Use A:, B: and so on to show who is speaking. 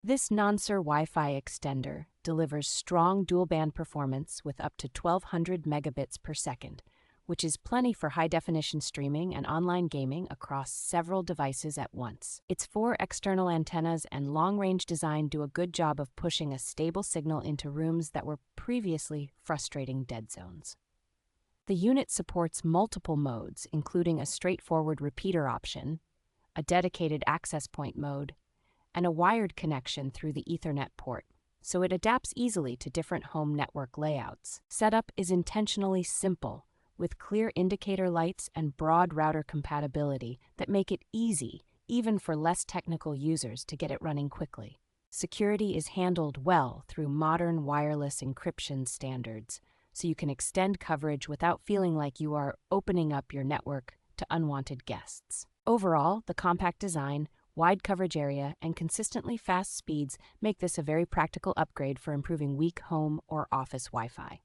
A: This nonser Wi-Fi extender delivers strong dual-band performance with up to 1200 megabits per second, which is plenty for high-definition streaming and online gaming across several devices at once. Its 4 external antennas and long-range design do a good job of pushing a stable signal into rooms that were previously frustrating dead zones. The unit supports multiple modes, including a straightforward repeater option, a dedicated access point mode, and a wired connection through the Ethernet port, so it adapts easily to different home network layouts. Setup is intentionally simple, with clear indicator lights and broad router compatibility that make it easy, even for less technical users, to get it running quickly. Security is handled well through modern wireless encryption standards, so you can extend coverage without feeling like you are opening up your network to unwanted guests. Overall, the compact design, wide coverage area, and consistently fast speeds make this a very practical upgrade for improving weak home or office Wi-Fi.